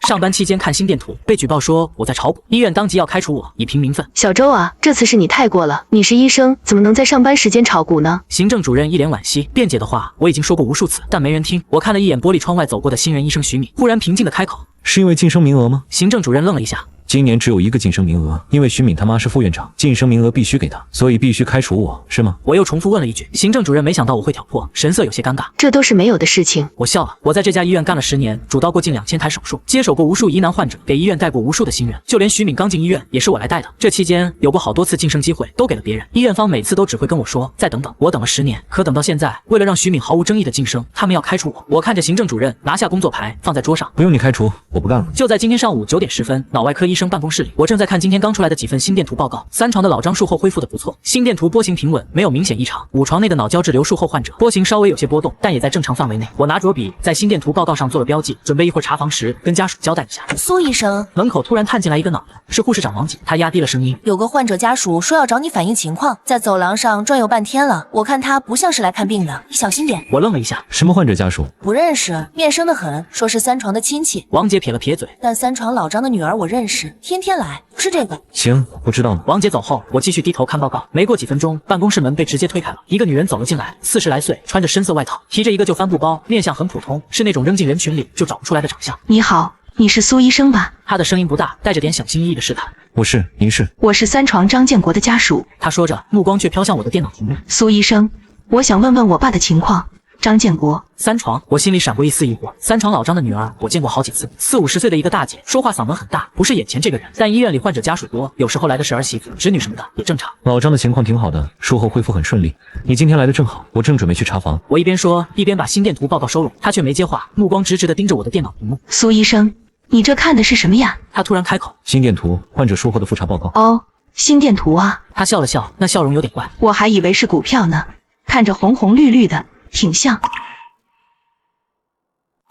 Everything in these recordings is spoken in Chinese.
上班期间看心电图，被举报说我在炒股，医院当即要开除我，以平民愤。小周啊，这次是你太过了，你是医生，怎么能在上班时间炒股呢？行政主任一脸惋惜，辩解的话我已经说过无数次，但没人听。我看了一眼玻璃窗外走过的新人医生徐敏，忽然平静的开口：“是因为晋升名额吗？”行政主任愣了一下。今年只有1个晋升名额，因为徐敏他妈是副院长，晋升名额必须给他，所以必须开除我，是吗？我又重复问了一句。行政主任没想到我会挑破，神色有些尴尬。这都是没有的事情。我笑了，我在这家医院干了10年，主刀过近2000台手术，接手过无数疑难患者，给医院带过无数的新人，就连徐敏刚进医院也是我来带的。这期间有过好多次晋升机会，都给了别人。医院方每次都只会跟我说再等等，我等了10年，可等到现在，为了让徐敏毫无争议的晋升，他们要开除我。我看着行政主任拿下工作牌放在桌上，不用你开除，我不干了。就在今天上午9点10分，脑外科医生办公室里，我正在看今天刚出来的几份心电图报告。3床的老张术后恢复的不错，心电图波形平稳，没有明显异常。5床内的脑胶质瘤术后患者波形稍微有些波动，但也在正常范围内。我拿着笔在心电图报告上做了标记，准备一会儿查房时跟家属交代一下。苏医生，门口突然探进来一个脑袋，是护士长王姐，她压低了声音：“有个患者家属说要找你反映情况，在走廊上转悠半天了，我看他不像是来看病的，你小心点。”我愣了一下，什么患者家属？不认识，面生的很，说是3床的亲戚。王姐撇了撇嘴，但3床老张的女儿我认识，天天来，不是这个。行，不知道了。王姐走后，我继续低头看报告。没过几分钟，办公室门被直接推开了，一个女人走了进来，40来岁，穿着深色外套，提着一个旧帆布包，面相很普通，是那种扔进人群里就找不出来的长相。你好，你是苏医生吧？她的声音不大，带着点小心翼翼的试探。我是，您是？我是3床张建国的家属。她说着，目光却飘向我的电脑屏幕。苏医生，我想问问我爸的情况。张建国。3床，我心里闪过一丝疑惑。3床老张的女儿，我见过好几次，40、50岁的一个大姐，说话嗓门很大，不是眼前这个人。但医院里患者家属多，有时候来的是儿媳妇、侄女什么的，也正常。老张的情况挺好的，术后恢复很顺利。你今天来的正好，我正准备去查房。我一边说，一边把心电图报告收拢，他却没接话，目光直直地盯着我的电脑屏幕。苏医生，你这看的是什么呀？他突然开口：“心电图，患者术后的复查报告。”哦，心电图啊。他笑了笑，那笑容有点怪。我还以为是股票呢，看着红红绿绿的，挺像。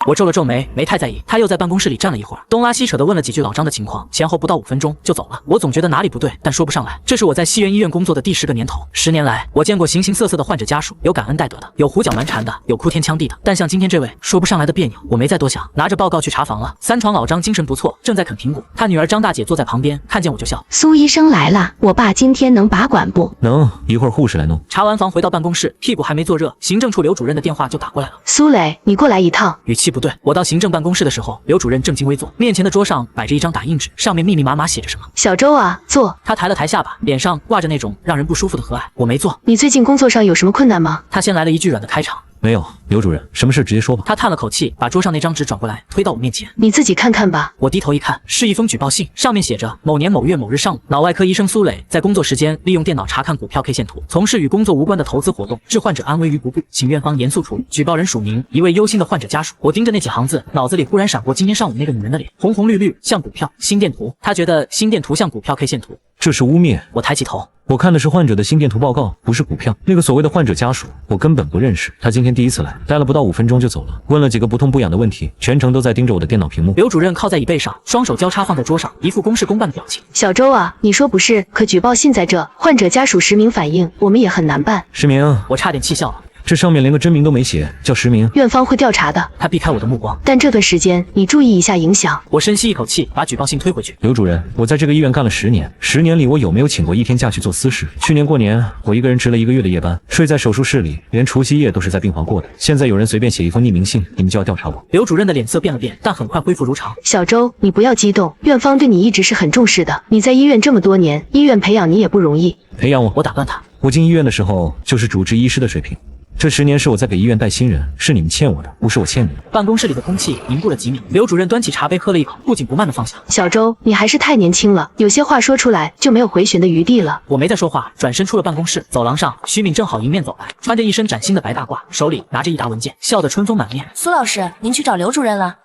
我皱了皱眉，没太在意。他又在办公室里站了一会儿，东拉西扯地问了几句老张的情况，前后不到5分钟就走了。我总觉得哪里不对，但说不上来。这是我在西园医院工作的第10个年头，10年来，我见过形形色色的患者家属，有感恩戴德的，有胡搅蛮缠的，有哭天抢地的，但像今天这位，说不上来的别扭。我没再多想，拿着报告去查房了。3床老张精神不错，正在啃苹果，他女儿张大姐坐在旁边，看见我就笑。苏医生来了，我爸今天能拔管不？能，一会儿护士来弄。查完房回到办公室，屁股还没坐热，行政处刘主任的电话就打过来了。苏磊，你过来一趟。语气不对，我到行政办公室的时候，刘主任正襟危坐，面前的桌上摆着一张打印纸，上面密密麻麻写着什么。小周啊，坐。他抬了抬下巴，脸上挂着那种让人不舒服的和蔼。我没坐。你最近工作上有什么困难吗？他先来了一句软的开场。没有，刘主任，什么事直接说吧。他叹了口气，把桌上那张纸转过来，推到我面前。你自己看看吧。我低头一看，是一封举报信，上面写着：某年某月某日上午，脑外科医生苏磊在工作时间利用电脑查看股票 K 线图，从事与工作无关的投资活动，致患者安危于不顾，请院方严肃处理。举报人署名：一位忧心的患者家属。我盯着那几行字，脑子里忽然闪过今天上午那个女人的脸，红红绿绿，像股票。心电图，他觉得心电图像股票 K 线图。这是污蔑。我抬起头，我看的是患者的心电图报告，不是股票。那个所谓的患者家属，我根本不认识。他今天第一次来，待了不到5分钟就走了，问了几个不痛不痒的问题，全程都在盯着我的电脑屏幕。刘主任靠在椅背上，双手交叉放在桌上，一副公事公办的表情。小周啊，你说不是，可举报信在这，患者家属实名反映，我们也很难办。实名？我差点气笑了。这上面连个真名都没写，叫实名。院方会调查的。他避开我的目光，但这段时间你注意一下影响。我深吸一口气，把举报信推回去。刘主任，我在这个医院干了10年，10年里我有没有请过1天假去做私事？去年过年我一个人值了1个月的夜班，睡在手术室里，连除夕夜都是在病房过的。现在有人随便写一封匿名信，你们就要调查我？刘主任的脸色变了变，但很快恢复如常。小周，你不要激动，院方对你一直是很重视的。你在医院这么多年，医院培养你也不容易。培养我？我打断他，我进医院的时候就是主治医师的水平。这10年是我在给医院带新人，是你们欠我的，不是我欠你的。办公室里的空气凝固了几秒，刘主任端起茶杯喝了一口，不紧不慢地放下。小周，你还是太年轻了，有些话说出来就没有回旋的余地了。我没再说话，转身出了办公室。走廊上，徐敏正好迎面走来，穿着一身崭新的白大褂，手里拿着一沓文件，笑得春风满面。苏老师，您去找刘主任了。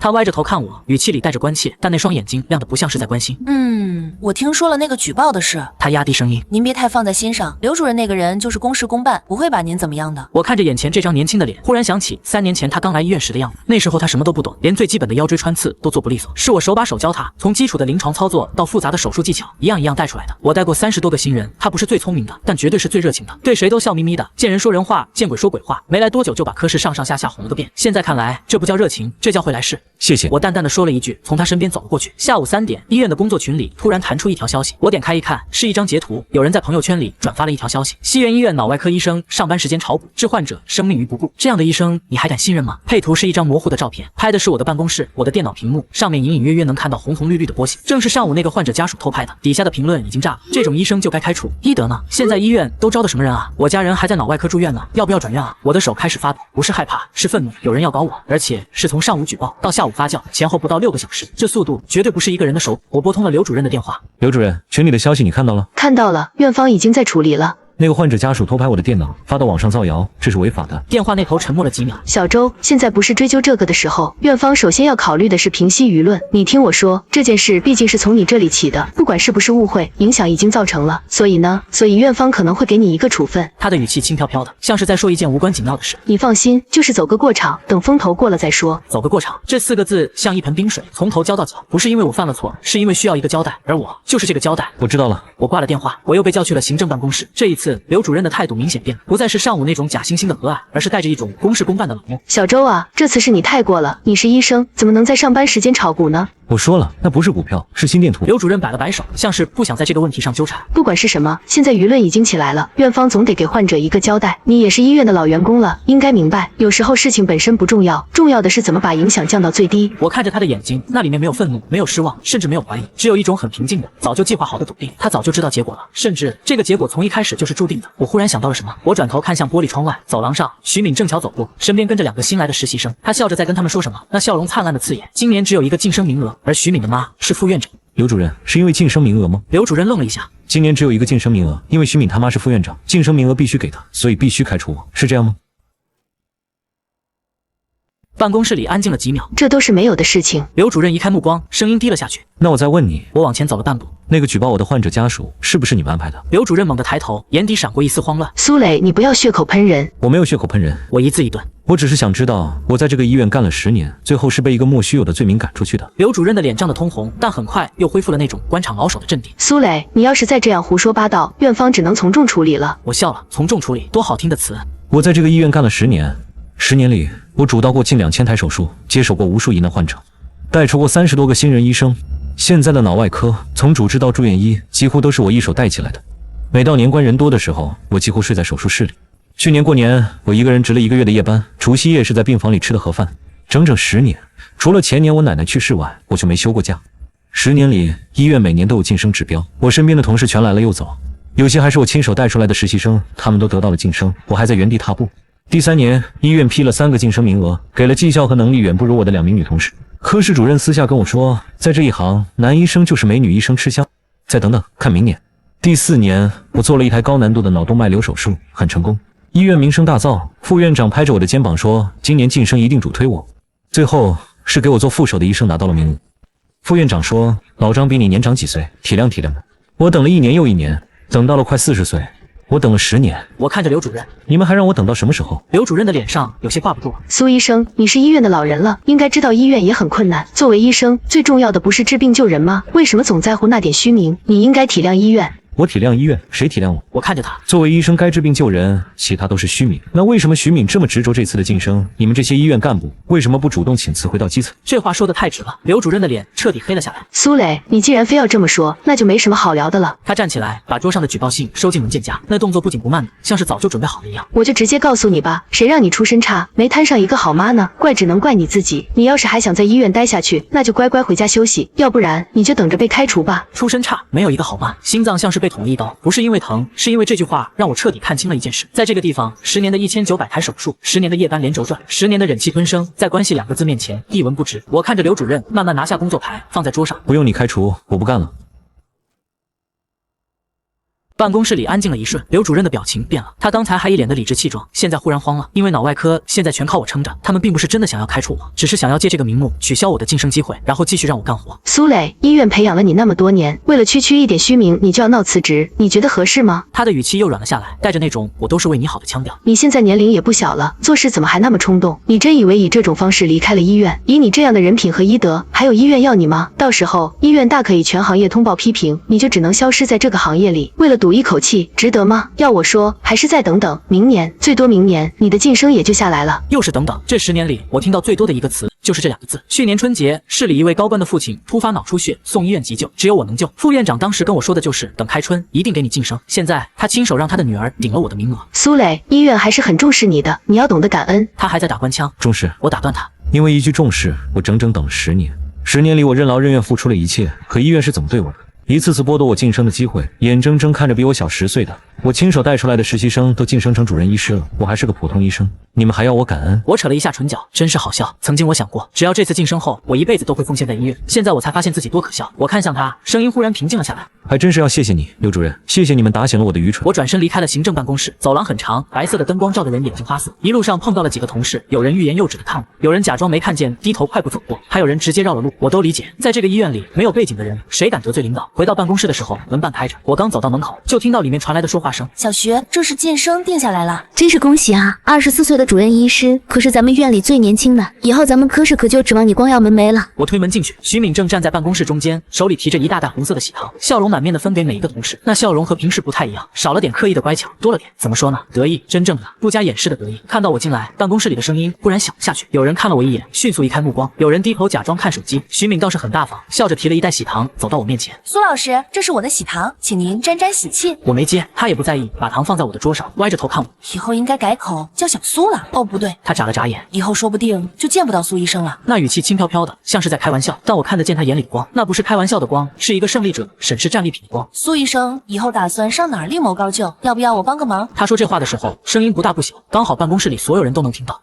他歪着头看我，语气里带着关切，但那双眼睛亮得不像是在关心。我听说了那个举报的事。他压低声音，您别太放在心上，刘主任那个人就是公事公办，不会把您怎么样的。我看着眼前这张年轻的脸，忽然想起3年前他刚来医院时的样子。那时候他什么都不懂，连最基本的腰椎穿刺都做不利索，是我手把手教他，从基础的临床操作到复杂的手术技巧，一样一样带出来的。我带过30多个新人，他不是最聪明的，但绝对是最热情的，对谁都笑眯眯的，见人说人话，见鬼说鬼话。没来多久就把科室上上下下哄了个遍。现在看来，这不叫热情，这叫会来事。谢谢。我淡淡的说了一句，从他身边走了过去。下午3点，医院的工作群里突然弹出一条消息，我点开一看，是一张截图，有人在朋友圈里转发了一条消息：西园医院脑外科医生上班时间炒股，置患者生命于不顾。这样的医生，你还敢信任吗？配图是一张模糊的照片，拍的是我的办公室，我的电脑屏幕上面隐隐约约能看到红红绿绿的波形，正是上午那个患者家属偷拍的。底下的评论已经炸了，这种医生就该开除。医德呢？现在医院都招的什么人啊？我家人还在脑外科住院呢，要不要转院啊？我的手开始发抖，不是害怕，是愤怒，有人要搞我，而且是从上午举报到下午发酵，前后不到6个小时，这速度绝对不是一个人的手。我拨通了刘主任的电话。刘主任，群里的消息你看到了？看到了，院方已经在处理了。那个患者家属偷拍我的电脑发到网上造谣，这是违法的。电话那头沉默了几秒。小周，现在不是追究这个的时候，院方首先要考虑的是平息舆论。你听我说，这件事毕竟是从你这里起的，不管是不是误会，影响已经造成了，所以院方可能会给你一个处分。他的语气轻飘飘的，像是在说一件无关紧要的事。你放心，就是走个过场，等风头过了再说。走个过场，这4个字像一盆冰水，从头浇到脚。不是因为我犯了错，是因为需要一个交代，而我就是这个交代。我知道了。我挂了电话，我又被叫去了行政办公室。这一次，刘主任的态度明显变了，不再是上午那种假惺惺的和蔼，而是带着一种公事公办的冷漠。小周啊，这次是你太过了，你是医生，怎么能在上班时间炒股呢？我说了，那不是股票，是心电图。刘主任摆了摆手，像是不想在这个问题上纠缠。不管是什么，现在舆论已经起来了，院方总得给患者一个交代。你也是医院的老员工了，应该明白，有时候事情本身不重要，重要的是怎么把影响降到最低。我看着他的眼睛，那里面没有愤怒，没有失望，甚至没有怀疑，只有一种很平静的、早就计划好的笃定。他早就知道结果了，甚至这个结果从一开始就是注定的。我忽然想到了什么，我转头看向玻璃窗外，走廊上，徐敏正巧走过，身边跟着2个新来的实习生，他笑着在跟他们说什么，那笑容灿烂的刺眼。今年只有一个晋升名额，而徐敏的妈是副院长。刘主任，是因为晋升名额吗？刘主任愣了一下。今年只有一个晋升名额，因为徐敏他妈是副院长，晋升名额必须给他，所以必须开除我，是这样吗？办公室里安静了几秒，这都是没有的事情。刘主任移开目光，声音低了下去。那我再问你，我往前走了半步。那个举报我的患者家属是不是你们安排的？刘主任猛地抬头，眼底闪过一丝慌乱。苏磊，你不要血口喷人。我没有血口喷人，我一字一顿。我只是想知道，我在这个医院干了10年，最后是被一个莫须有的罪名赶出去的。刘主任的脸涨得通红，但很快又恢复了那种官场老手的镇定。苏磊，你要是再这样胡说八道，院方只能从重处理了。我笑了，从重处理，多好听的词。我在这个医院干了10年，10年里，我主刀过近2000台手术，接手过无数疑难患者，带出过30多个新人医生。现在的脑外科，从主治到住院医，几乎都是我一手带起来的。每到年关人多的时候，我几乎睡在手术室里。去年过年，我一个人值了1个月的夜班，除夕夜是在病房里吃的盒饭。整整10年，除了前年我奶奶去世外，我就没休过假。10年里，医院每年都有晋升指标，我身边的同事全来了又走，有些还是我亲手带出来的实习生，他们都得到了晋升，我还在原地踏步。第3年，医院批了3个晋升名额，给了绩效和能力远不如我的2名女同事。科室主任私下跟我说，在这一行，男医生就是没女医生吃香。再等等，看明年。第4年，我做了一台高难度的脑动脉瘤手术，很成功，医院名声大噪。副院长拍着我的肩膀说，今年晋升一定主推我。最后是给我做副手的医生拿到了名额。副院长说，老张比你年长几岁，体谅体谅。我等了1年又1年，等到了快40岁。我等了10年。我看着刘主任，你们还让我等到什么时候？刘主任的脸上有些挂不住。苏医生，你是医院的老人了，应该知道医院也很困难。作为医生，最重要的不是治病救人吗？为什么总在乎那点虚名？你应该体谅医院。我体谅医院，谁体谅我？我看着他，作为医生该治病救人，其他都是虚名。那为什么徐敏这么执着这次的晋升？你们这些医院干部为什么不主动请辞回到基层？这话说得太直了，刘主任的脸彻底黑了下来。苏磊，你既然非要这么说，那就没什么好聊的了。他站起来，把桌上的举报信收进文件夹，那动作不紧不慢的，像是早就准备好了一样。我就直接告诉你吧，谁让你出身差，没摊上一个好妈呢？怪只能怪你自己。你要是还想在医院待下去，那就乖乖回家休息，要不然你就等着被开除吧。出身差，没有一个好妈，心脏像是被捅了一刀，不是因为疼，是因为这句话让我彻底看清了一件事。在这个地方，10年的1900台手术，10年的夜班连轴转，10年的忍气吞声，在关系2个字面前一文不值。我看着刘主任慢慢拿下工作牌，放在桌上。不用你开除，我不干了。办公室里安静了一瞬，刘主任的表情变了，他刚才还一脸的理直气壮，现在忽然慌了，因为脑外科现在全靠我撑着，他们并不是真的想要开除我，只是想要借这个名目取消我的晋升机会，然后继续让我干活。苏磊，医院培养了你那么多年，为了区区一点虚名，你就要闹辞职，你觉得合适吗？他的语气又软了下来，带着那种我都是为你好的腔调。你现在年龄也不小了，做事怎么还那么冲动？你真以为以这种方式离开了医院，以你这样的人品和医德，还有医院要你吗？到时候医院大可以全行业通报批评，你就只能消失在这个行业里，为了赌一口气，值得吗？要我说，还是再等等，明年，最多明年，你的晋升也就下来了。又是等等，这10年里，我听到最多的一个词就是这2个字。去年春节，市里一位高官的父亲突发脑出血，送医院急救，只有我能救。副院长当时跟我说的就是等开春一定给你晋升。现在他亲手让他的女儿顶了我的名额。苏磊，医院还是很重视你的，你要懂得感恩。他还在打官腔，重视？我打断他，因为一句重视，我整整等了10年。10年里，我任劳任怨，付出了一切，可医院是怎么对我的？一次次剥夺我晋升的机会，眼睁睁看着比我小10岁的我亲手带出来的实习生都晋升成主任医师了，我还是个普通医生，你们还要我感恩？我扯了一下唇角，真是好笑。曾经我想过，只要这次晋升后，我一辈子都会奉献在医院。现在我才发现自己多可笑。我看向他，声音忽然平静了下来。还真是要谢谢你，刘主任，谢谢你们打醒了我的愚蠢。我转身离开了行政办公室，走廊很长，白色的灯光照得人眼睛花涩。一路上碰到了几个同事，有人欲言又止的看我，有人假装没看见，低头快步走过，还有人直接绕了路。我都理解，在这个医院里，没有背景的人，谁敢得罪领导？回到办公室的时候，门半开着，我刚走到门口，就听到里面传来的说话声。小徐，这是晋升定下来了，真是恭喜啊！24岁的主任医师，可是咱们院里最年轻的，以后咱们科室可就指望你光耀门楣了。我推门进去，徐敏正站在办公室中间，手里提着一大袋红色的喜糖，笑容满面的分给每一个同事。那笑容和平时不太一样，少了点刻意的乖巧，多了点怎么说呢？得意，真正的不加掩饰的得意。看到我进来，办公室里的声音忽然小了下去，有人看了我一眼，迅速移开目光，有人低头假装看手机。徐敏倒是很大方，笑着提了一袋喜糖，走到我面前。苏老师，这是我的喜糖，请您沾沾喜气。我没接，他也不在意，把糖放在我的桌上，歪着头看我。以后应该改口叫小苏了。哦，不对，他眨了眨眼，以后说不定就见不到苏医生了。那语气轻飘飘的，像是在开玩笑，但我看得见他眼里的光，那不是开玩笑的光，是一个胜利者审视战利品的光。苏医生，以后打算上哪儿另谋高就？要不要我帮个忙？他说这话的时候，声音不大不小，刚好办公室里所有人都能听到。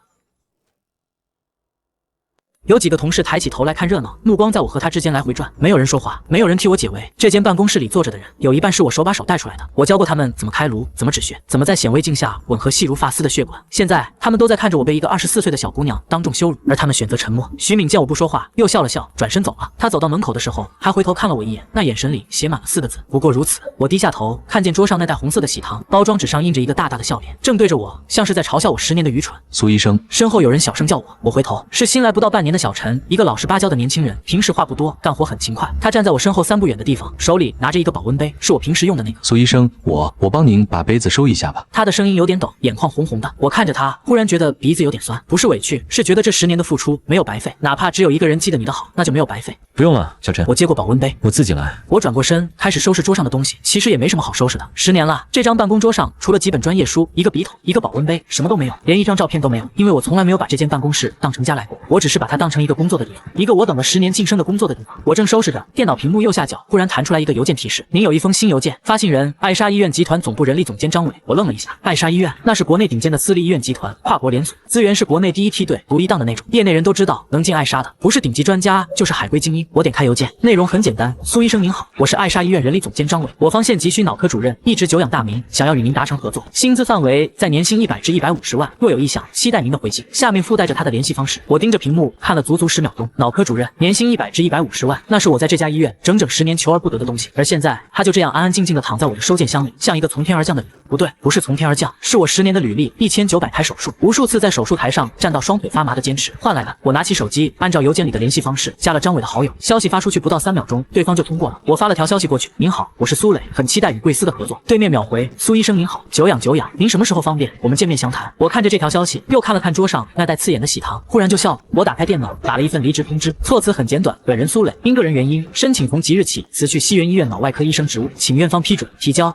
有几个同事抬起头来看热闹，目光在我和他之间来回转，没有人说话，没有人替我解围。这间办公室里坐着的人，有一半是我手把手带出来的，我教过他们怎么开颅，怎么止血，怎么在显微镜下吻合细如发丝的血管。现在他们都在看着我被一个24岁的小姑娘当众羞辱，而他们选择沉默。徐敏见我不说话，又笑了笑，转身走了。他走到门口的时候，还回头看了我一眼，那眼神里写满了4个字：不过如此。我低下头，看见桌上那袋红色的喜糖，包装纸上印着一个大大的笑脸，正对着我，像是在嘲笑我10年的愚蠢。苏医生，身后有人小声叫我，我回头，是新来不到半年的小陈，一个老实巴交的年轻人，平时话不多，干活很勤快。他站在我身后3步远的地方，手里拿着一个保温杯，是我平时用的那个。苏医生，我帮您把杯子收一下吧。他的声音有点抖，眼眶红红的。我看着他，忽然觉得鼻子有点酸，不是委屈，是觉得这10年的付出没有白费，哪怕只有一个人记得你的好，那就没有白费。不用了，小陈，我接过保温杯，我自己来。我转过身，开始收拾桌上的东西。其实也没什么好收拾的，10年了，这张办公桌上除了几本专业书、一个笔筒、一个保温杯，什么都没有，连一张照片都没有。因为我从来没有把这间办公室当成家来过，我只是把它当成一个工作的地方，一个我等了10年晋升的工作的地方。我正收拾着，电脑屏幕右下角忽然弹出来一个邮件提示：您有一封新邮件，发信人艾莎医院集团总部人力总监张伟。我愣了一下，艾莎医院那是国内顶尖的私立医院集团，跨国连锁，资源是国内第一梯队，独一档的那种，业内人都知道，能进艾莎的不是顶级专家就是海归精英。我点开邮件，内容很简单：苏医生您好，我是艾莎医院人力总监张伟，我方现急需脑科主任，一直久仰大名，想要与您达成合作，薪资范围在年薪100至150万，若有意向，期待您的回信。下面附带着他的联系方式。我盯着屏幕看了足足10秒钟，脑科主任，年薪100至150万，那是我在这家医院整整10年求而不得的东西，而现在他就这样安安静静的躺在我的收件箱里，像一个从天而降的礼物。不对，不是从天而降，是我10年的履历，1900台手术，无数次在手术台上站到双腿发麻的坚持换来的。我拿起手机，按照邮件里的联系方式加了张伟的好友，消息发出去不到3秒钟，对方就通过了。我发了条消息过去：您好，我是苏磊，很期待与贵司的合作。对面秒回：苏医生您好，久仰久仰，您什么时候方便？我们见面详谈。我看着这条消息，又看了看桌上那袋刺眼的喜糖，忽然就笑了。我打开电脑，打了一份离职通知，措辞很简短：本人苏磊因个人原因申请从即日起辞去西园医院脑外科医生职务，请院方批准。提交。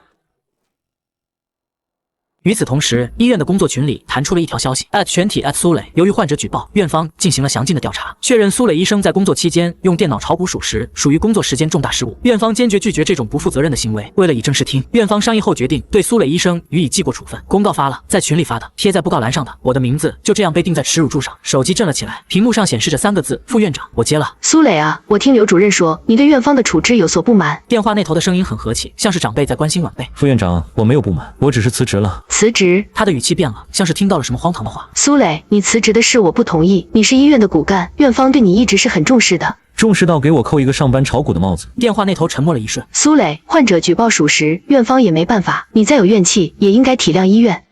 与此同时，医院的工作群里弹出了一条消息全体苏磊。由于患者举报，院方进行了详尽的调查，确认苏磊医生在工作期间用电脑炒股属实，属于工作时间重大失误。院方坚决拒绝这种不负责任的行为。为了以正视听，院方商议后决定对苏磊医生予以记过处分。公告发了，在群里发的，贴在布告栏上的，我的名字就这样被钉在耻辱柱上。手机震了起来，屏幕上显示着3个字：副院长。我接了。苏磊啊，我听刘主任说你对院方的处置有所不满。电话那头的声音很和气，像是长辈在关心晚辈。副院长，我没有不满，我只是辞职了。辞职？他的语气变了，像是听到了什么荒唐的话。苏磊，你辞职的事我不同意，你是医院的骨干，院方对你一直是很重视的。重视到给我扣一个上班炒股的帽子。电话那头沉默了一瞬。苏磊，患者举报属实，院方也没办法，你再有怨气也应该体谅医院。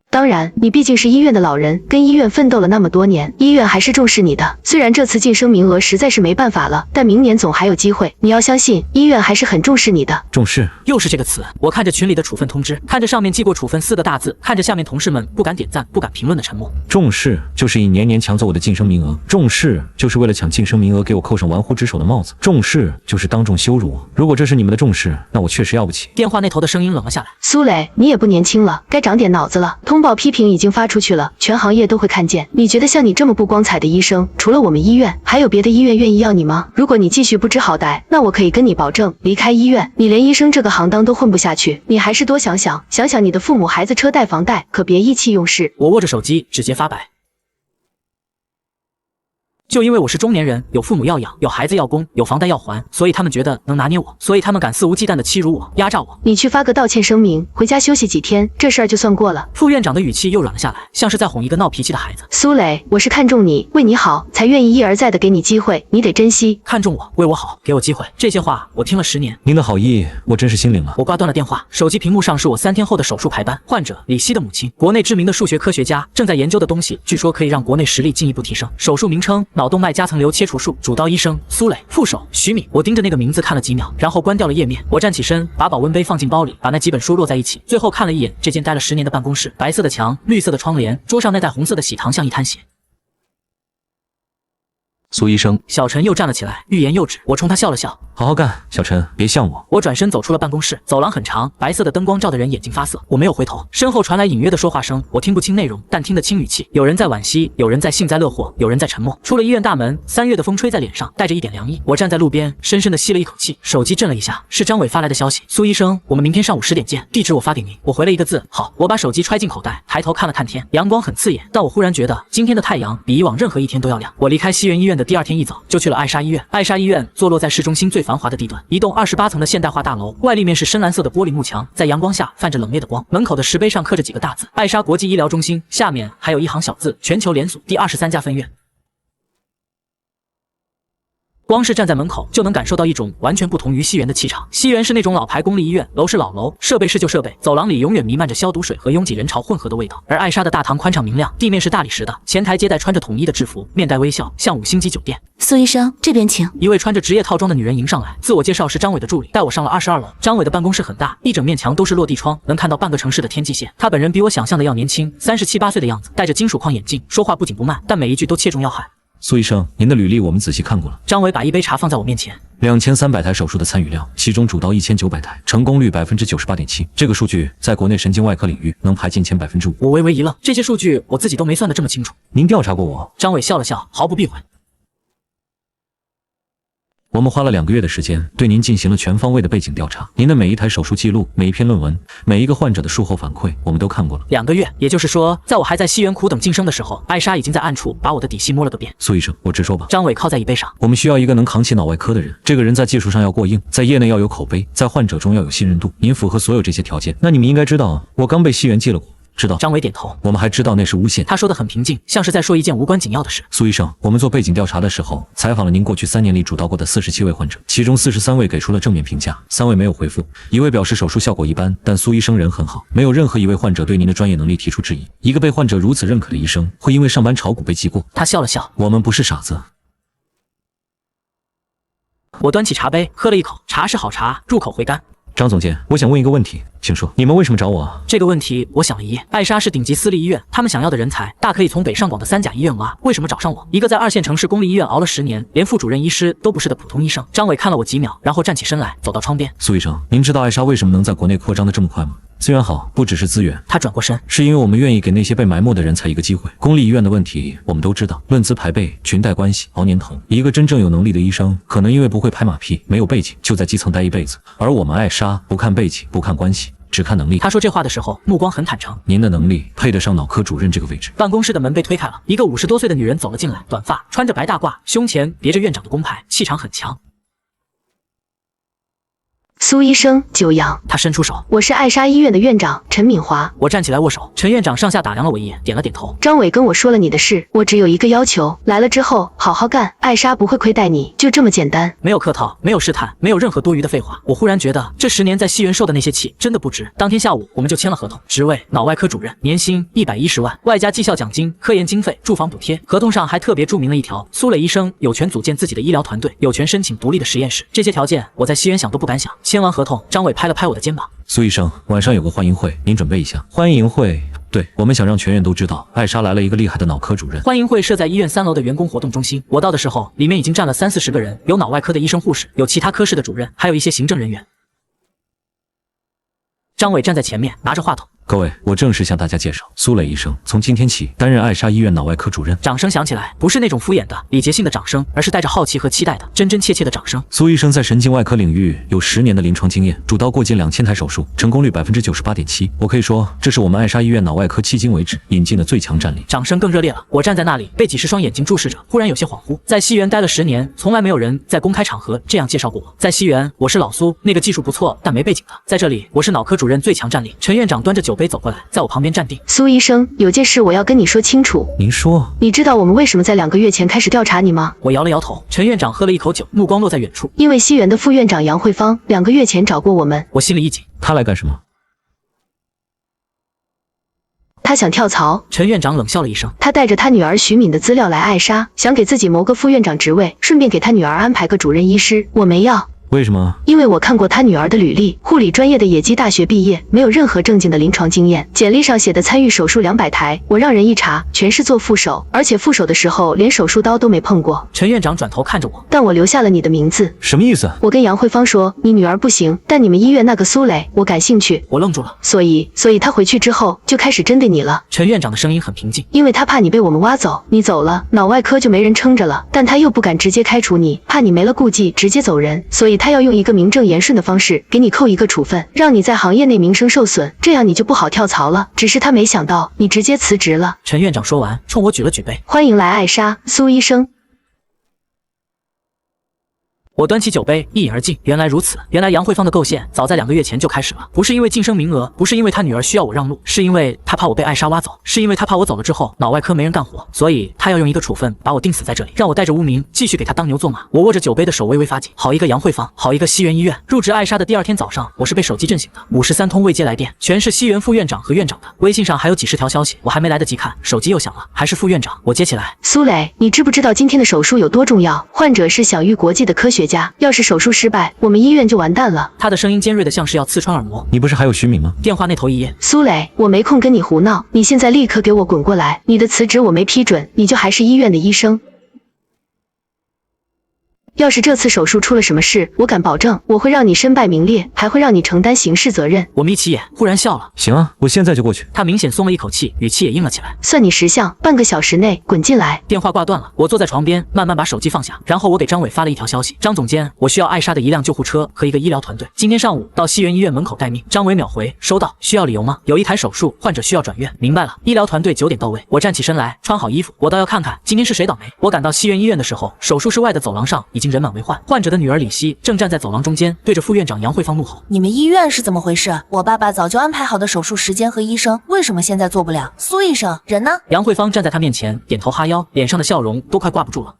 当然，你毕竟是医院的老人，跟医院奋斗了那么多年，医院还是重视你的。虽然这次晋升名额实在是没办法了，但明年总还有机会。你要相信，医院还是很重视你的。重视，又是这个词。我看着群里的处分通知，看着上面记过处分4个大字，看着下面同事们不敢点赞、不敢评论的沉默。重视就是以年年抢走我的晋升名额，重视就是为了抢晋升名额给我扣上玩忽职守的帽子，重视就是当众羞辱我。如果这是你们的重视，那我确实要不起。电话那头的声音冷了下来。苏磊，你也不年轻了，该长点脑子了。通报批评已经发出去了，全行业都会看见。你觉得像你这么不光彩的医生，除了我们医院，还有别的医院愿意要你吗？如果你继续不知好歹，那我可以跟你保证，离开医院，你连医生这个行当都混不下去。你还是多想想，想想你的父母、孩子、车贷、房贷，可别意气用事。我握着手机，指节发白。就因为我是中年人，有父母要养，有孩子要供，有房贷要还，所以他们觉得能拿捏我，所以他们敢肆无忌惮地欺辱我、压榨我。你去发个道歉声明，回家休息几天，这事儿就算过了。副院长的语气又软了下来，像是在哄一个闹脾气的孩子。苏磊，我是看中你，为你好，才愿意一而再的给你机会，你得珍惜。看中我，为我好，给我机会，这些话我听了10年。您的好意，我真是心领了。我挂断了电话，手机屏幕上是我3天后的手术排班。患者李希的母亲，国内知名的数学科学家，正在研究的东西，据说可以让国内实力进一步提升。手术名称：脑动脉夹层瘤切除术，主刀医生苏磊，副手徐敏。我盯着那个名字看了几秒，然后关掉了页面。我站起身，把保温杯放进包里，把那几本书摞在一起，最后看了一眼这间待了10年的办公室，白色的墙，绿色的窗帘，桌上那袋红色的喜糖像一滩血。苏医生，小陈又站了起来，欲言又止。我冲他笑了笑，好好干，小陈，别像我。我转身走出了办公室，走廊很长，白色的灯光照得人眼睛发涩。我没有回头，身后传来隐约的说话声，我听不清内容，但听得清语气。有人在惋惜，有人在幸灾乐祸，有人在沉默。出了医院大门，3月的风吹在脸上，带着一点凉意。我站在路边，深深地吸了一口气。手机震了一下，是张伟发来的消息：苏医生，我们明天上午10点见，地址我发给您。我回了一个字：好。我把手机揣进口袋，抬头看了看天，阳光很刺眼，但我忽然觉得今天的太阳比以往任何一天都要亮。我离开西园医院的第2天一早，就去了爱莎医院。爱莎医院坐落在市中心最繁华的地段，一栋28层的现代化大楼，外立面是深蓝色的玻璃幕墙，在阳光下泛着冷冽的光。门口的石碑上刻着几个大字：爱莎国际医疗中心，下面还有一行小字：全球连锁，第23家分院。光是站在门口就能感受到一种完全不同于西园的气场。西园是那种老牌公立医院，楼是老楼，设备是旧设备，走廊里永远弥漫着消毒水和拥挤人潮混合的味道。而爱莎的大堂宽敞明亮，地面是大理石的，前台接待穿着统一的制服，面带微笑，像5星级酒店。苏医生，这边请。一位穿着职业套装的女人迎上来，自我介绍是张伟的助理，带我上了22楼。张伟的办公室很大，一整面墙都是落地窗，能看到半个城市的天际线。他本人比我想象的要年轻，37、8岁的样子，戴着金属框眼镜，说话不紧不慢，但每一句都切中要害。苏医生，您的履历我们仔细看过了。张伟把一杯茶放在我面前，2300台手术的参与量，其中主刀1900台，成功率98.7%。这个数据在国内神经外科领域能排进前5%。我微微一愣，这些数据我自己都没算得这么清楚。您调查过我？张伟笑了笑，毫不避讳。我们花了2个月的时间，对您进行了全方位的背景调查。您的每一台手术记录、每一篇论文、每一个患者的术后反馈，我们都看过了。2个月，也就是说，在我还在西园苦等晋升的时候，艾莎已经在暗处把我的底细摸了个遍。苏医生，我直说吧。张伟靠在椅背上，我们需要一个能扛起脑外科的人。这个人在技术上要过硬，在业内要有口碑，在患者中要有信任度。您符合所有这些条件。那你们应该知道，我刚被西园记了过。知道。张伟点头。我们还知道那是诬陷。他说得很平静，像是在说一件无关紧要的事。苏医生，我们做背景调查的时候，采访了您过去3年里主刀过的47位患者，其中43位给出了正面评价，3位没有回复，1位表示手术效果一般，但苏医生人很好，没有任何一位患者对您的专业能力提出质疑。一个被患者如此认可的医生，会因为上班炒股被记过？他笑了笑。我们不是傻子。我端起茶杯，喝了一口，茶是好茶，入口回甘。张总监，我想问一个问题，请说，你们为什么找我啊？这个问题我想了一夜。艾莎是顶级私立医院，他们想要的人才大可以从北上广的3甲医院挖，为什么找上我？一个在2线城市公立医院熬了10年，连副主任医师都不是的普通医生。张伟看了我几秒，然后站起身来，走到窗边。苏医生，您知道艾莎为什么能在国内扩张的这么快吗？资源好，不只是资源。他转过身，是因为我们愿意给那些被埋没的人才一个机会。公立医院的问题我们都知道，论资排辈、裙带关系、熬年头。一个真正有能力的医生，可能因为不会拍马屁、没有背景，就在基层待一辈子。而我们艾莎不看背景，不看关系，只看能力。他说这话的时候，目光很坦诚。您的能力配得上脑科主任这个位置。办公室的门被推开了，一个50多岁的女人走了进来，短发，穿着白大褂，胸前别着院长的工牌，气场很强。苏医生，久仰。他伸出手，我是艾莎医院的院长陈敏华。我站起来握手。陈院长上下打量了我一眼，点了点头。张伟跟我说了你的事，我只有一个要求，来了之后好好干，艾莎不会亏待你，就这么简单。没有客套，没有试探，没有任何多余的废话。我忽然觉得这10年在西园受的那些气真的不值。当天下午我们就签了合同，职位脑外科主任，年薪110万，外加绩效奖金、科研经费、住房补贴。合同上还特别注明了一条，苏磊医生有权组建自己的医疗团队，有权申请独立的实验室。这些条件我在西园想都不敢想。签完合同，张伟拍了拍我的肩膀。苏医生，晚上有个欢迎会，您准备一下。欢迎会，对，我们想让全院都知道，艾莎来了一个厉害的脑科主任。欢迎会设在医院3楼的员工活动中心。我到的时候，里面已经站了30-40个人，有脑外科的医生护士，有其他科室的主任，还有一些行政人员。张伟站在前面，拿着话筒。各位，我正式向大家介绍，苏磊医生从今天起担任艾莎医院脑外科主任。掌声响起来，不是那种敷衍的礼节性的掌声，而是带着好奇和期待的真真切切的掌声。苏医生在神经外科领域有10年的临床经验，主刀过近2000台手术，成功率98.7%。我可以说，这是我们艾莎医院脑外科迄今为止引进的最强战力。掌声更热烈了。我站在那里，被几十双眼睛注视着，忽然有些恍惚。在西园待了10年，从来没有人在公开场合这样介绍过我。在西园，我是老苏，那个技术不错但没背景的；在这里，我是脑科主任最强战力。陈院长端着酒杯走过来，在我旁边站定。苏医生，有件事我要跟你说清楚。您说。你知道我们为什么在2个月前开始调查你吗？我摇了摇头。陈院长喝了一口酒，目光落在远处。因为西园的副院长杨慧芳2个月前找过我们。我心里一紧。他来干什么？他想跳槽。陈院长冷笑了一声。他带着他女儿徐敏的资料来艾莎，想给自己谋个副院长职位，顺便给他女儿安排个主任医师。我没要。为什么？因为我看过他女儿的履历，护理专业的野鸡大学毕业，没有任何正经的临床经验。简历上写的参与手术200台，我让人一查，全是做副手，而且副手的时候连手术刀都没碰过。陈院长转头看着我，但我留下了你的名字。什么意思？我跟杨慧芳说，你女儿不行，但你们医院那个苏磊，我感兴趣。我愣住了。所以他回去之后就开始针对你了。陈院长的声音很平静。因为他怕你被我们挖走，你走了，脑外科就没人撑着了，但他又不敢直接开除你，怕你没了顾忌直接走人，所以他要用一个名正言顺的方式给你扣一个处分，让你在行业内名声受损，这样你就不好跳槽了。只是他没想到你直接辞职了。陈院长说完，冲我举了举杯。欢迎来艾莎，苏医生。我端起酒杯，一饮而尽。原来如此，原来杨慧芳的构陷早在2个月前就开始了。不是因为晋升名额，不是因为她女儿需要我让路，是因为她怕我被艾莎挖走，是因为她怕我走了之后脑外科没人干活，所以她要用一个处分把我钉死在这里，让我带着污名继续给她当牛做马。我握着酒杯的手微微发紧。好一个杨慧芳，好一个西园医院。入职艾莎的第2天早上，我是被手机震醒的，53通未接来电，全是西园副院长和院长的，微信上还有几十条消息，我还没来得及看，手机又响了，还是副院长。我接起来，苏磊，你知不知道今天的手术有多重要？患者是享誉国际的科学家，要是手术失败，我们医院就完蛋了。他的声音尖锐的像是要刺穿耳膜。你不是还有徐敏吗？电话那头一页。苏磊，我没空跟你胡闹，你现在立刻给我滚过来！你的辞职我没批准，你就还是医院的医生。要是这次手术出了什么事，我敢保证，我会让你身败名裂，还会让你承担刑事责任。我眯起眼，忽然笑了。行啊，我现在就过去。他明显松了一口气，语气也硬了起来。算你识相，半个小时内滚进来。电话挂断了，我坐在床边，慢慢把手机放下，然后我给张伟发了一条消息：张总监，我需要艾莎的1辆救护车和一个医疗团队，今天上午到西园医院门口待命。张伟秒回，收到，需要理由吗？有1台手术，患者需要转院。明白了，医疗团队9点到位。我站起身来，穿好衣服，我倒要看看今天是谁倒霉。我赶到西园医院的时候，手术室外的走廊上已经人满为患，患者的女儿李希正站在走廊中间，对着副院长杨慧芳怒吼：“你们医院是怎么回事？我爸爸早就安排好的手术时间和医生，为什么现在做不了？苏医生，人呢？”杨慧芳站在他面前，点头哈腰，脸上的笑容都快挂不住了。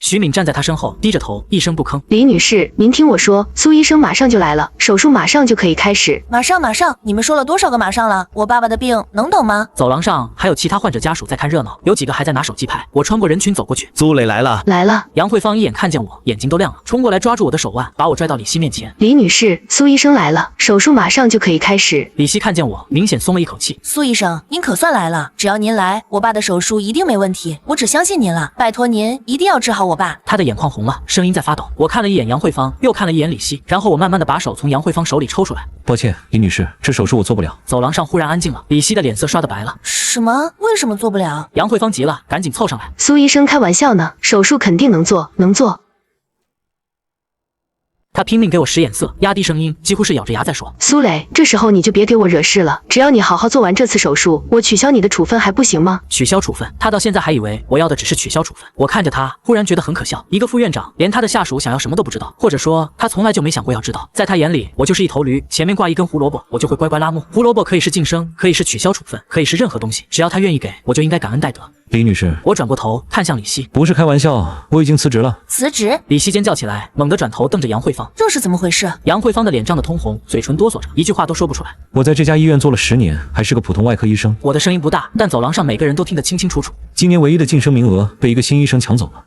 徐敏站在他身后，低着头，一声不吭。李女士，您听我说，苏医生马上就来了，手术马上就可以开始。马上，你们说了多少个马上了？我爸爸的病能等吗？走廊上还有其他患者家属在看热闹，有几个还在拿手机拍。我穿过人群走过去，苏磊来了。来了。杨慧芳一眼看见我，眼睛都亮了，冲过来抓住我的手腕，把我拽到李希面前。李女士，苏医生来了，手术马上就可以开始。李希看见我，明显松了一口气。苏医生，您可算来了，只要您来，我爸的手术一定没问题，我只相信您了，拜托您一定要治好我爸。他的眼眶红了，声音在发抖。我看了一眼杨慧芳，又看了一眼李希，然后我慢慢的把手从杨慧芳手里抽出来。抱歉，李女士，这手术我做不了。走廊上忽然安静了，李希的脸色刷得白了。什么？为什么做不了？杨慧芳急了，赶紧凑上来。苏医生开玩笑呢，手术肯定能做，能做。他拼命给我使眼色，压低声音，几乎是咬着牙在说：“苏磊，这时候你就别给我惹事了，只要你好好做完这次手术，我取消你的处分还不行吗？”取消处分？他到现在还以为我要的只是取消处分。我看着他，忽然觉得很可笑。一个副院长，连他的下属想要什么都不知道，或者说他从来就没想过要知道。在他眼里，我就是一头驴，前面挂一根胡萝卜，我就会乖乖拉磨。胡萝卜可以是晋升，可以是取消处分，可以是任何东西，只要他愿意给，我就应该感恩戴德。李女士，我转过头看向李希，不是开玩笑，我已经辞职了。辞职？李希尖叫起来，猛地转头瞪着杨慧芳，这是怎么回事？杨慧芳的脸涨得通红，嘴唇哆嗦着，一句话都说不出来。我在这家医院做了10年，还是个普通外科医生。我的声音不大，但走廊上每个人都听得清清楚楚。今年唯一的晋升名额被一个新医生抢走了。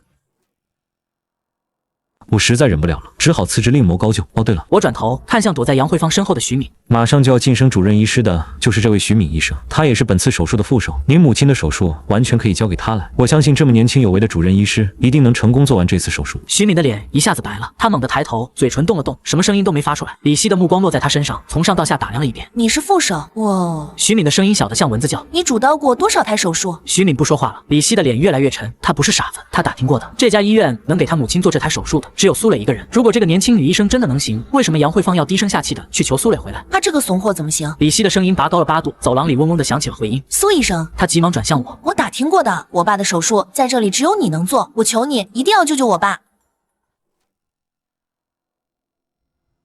我实在忍不了了，只好辞职另谋高就。哦，对了，我转头看向躲在杨慧芳身后的徐敏，马上就要晋升主任医师的就是这位徐敏医生，他也是本次手术的副手。您母亲的手术完全可以交给他来，我相信这么年轻有为的主任医师一定能成功做完这次手术。徐敏的脸一下子白了，她猛地抬头，嘴唇动了动，什么声音都没发出来。李希的目光落在她身上，从上到下打量了一遍。你是副手？哇！徐敏的声音小得像蚊子叫。你主刀过多少台手术？徐敏不说话了。李希的脸越来越沉，他不是傻子，他打听过的，这家医院能给他母亲做这台手术的只有苏磊一个人。如果这个年轻女医生真的能行，为什么杨慧芳要低声下气的去求苏磊回来？他这个怂货怎么行？李希的声音拔高了8度，走廊里嗡嗡的响起了回音。苏医生，他急忙转向我，我打听过的，我爸的手术在这里只有你能做，我求你一定要救救我爸。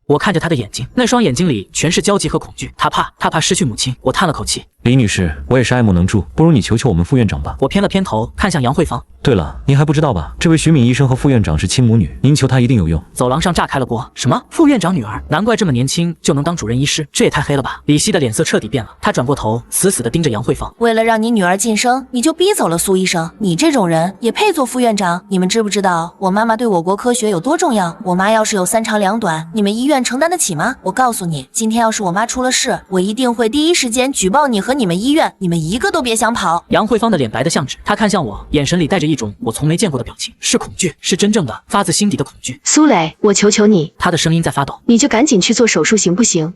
我看着他的眼睛，那双眼睛里全是焦急和恐惧，他怕失去母亲。我叹了口气，李女士，我也是爱莫能助，不如你求求我们副院长吧。我偏了偏头，看向杨慧芳。对了，您还不知道吧？这位徐敏医生和副院长是亲母女，您求他一定有用。走廊上炸开了锅，什么副院长女儿？难怪这么年轻就能当主任医师，这也太黑了吧！李希的脸色彻底变了，他转过头，死死地盯着杨慧芳。为了让你女儿晋升，你就逼走了苏医生，你这种人也配做副院长？你们知不知道我妈妈对我国科学有多重要？我妈要是有3长2短，你们医院承担得起吗？我告诉你，今天要是我妈出了事，我一定会第一时间举报你和你们医院，你们一个都别想跑。杨慧芳的脸白得像纸，她看向我，眼神里带着一种我从没见过的表情，是恐惧，是真正的发自心底的恐惧。苏磊，我求求你，她的声音在发抖，你就赶紧去做手术行不行？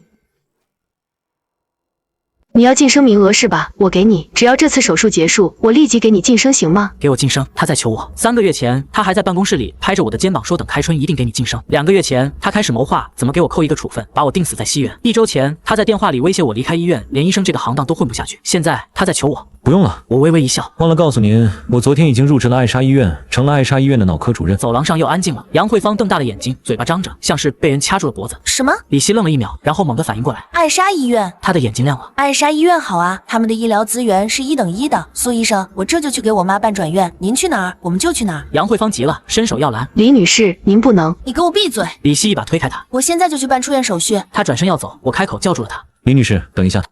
你要晋升名额是吧？我给你，只要这次手术结束，我立即给你晋升，行吗？给我晋升？他在求我。3个月前，他还在办公室里拍着我的肩膀说，等开春一定给你晋升。2个月前，他开始谋划怎么给我扣一个处分，把我定死在西园。1周前，他在电话里威胁我离开医院，连医生这个行当都混不下去。现在他在求我。不用了，我微微一笑，忘了告诉您，我昨天已经入职了爱莎医院，成了爱莎医院的脑科主任。走廊上又安静了，杨慧芳瞪大了眼睛，嘴巴张着，像是被人掐住了脖子。什么？李希愣了1秒，然后猛地反应过来，爱莎医院。他的眼睛亮了。爱莎医院好啊，他们的医疗资源是1等1的。苏医生，我这就去给我妈办转院，您去哪儿我们就去哪儿。杨慧芳急了，伸手要拦。李女士，您不能。你给我闭嘴！李希一把推开他，我现在就去办出院手续。他转身要走，我开口叫住了他。李女士，等一下。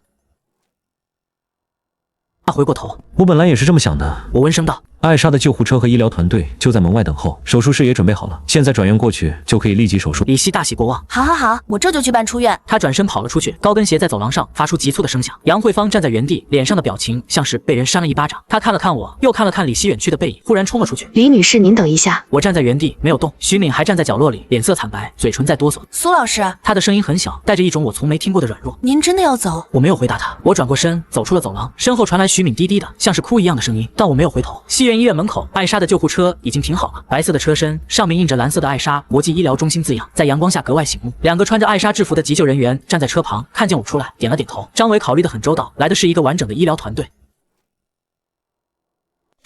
他回过头，我本来也是这么想的。我温声道，艾莎的救护车和医疗团队就在门外等候，手术室也准备好了，现在转院过去就可以立即手术。李希大喜过望，好，我这就去办出院。他转身跑了出去，高跟鞋在走廊上发出急促的声响。杨慧芳站在原地，脸上的表情像是被人扇了一巴掌。她看了看我，又看了看李希远去的背影，忽然冲了出去。李女士，您等一下。我站在原地没有动，徐敏还站在角落里，脸色惨白，嘴唇在哆嗦。苏老师，她的声音很小，带着一种我从没听过的软弱。您真的要走？我没有回答她，我转过身走出了走廊，身后传来徐敏低低的像是哭一样的声音，但我没有回头。西园医院门口，艾莎的救护车已经停好了，白色的车身上面印着蓝色的艾莎国际医疗中心字样，在阳光下格外醒目。2个穿着艾莎制服的急救人员站在车旁，看见我出来，点了点头。张伟考虑得很周到，来的是一个完整的医疗团队。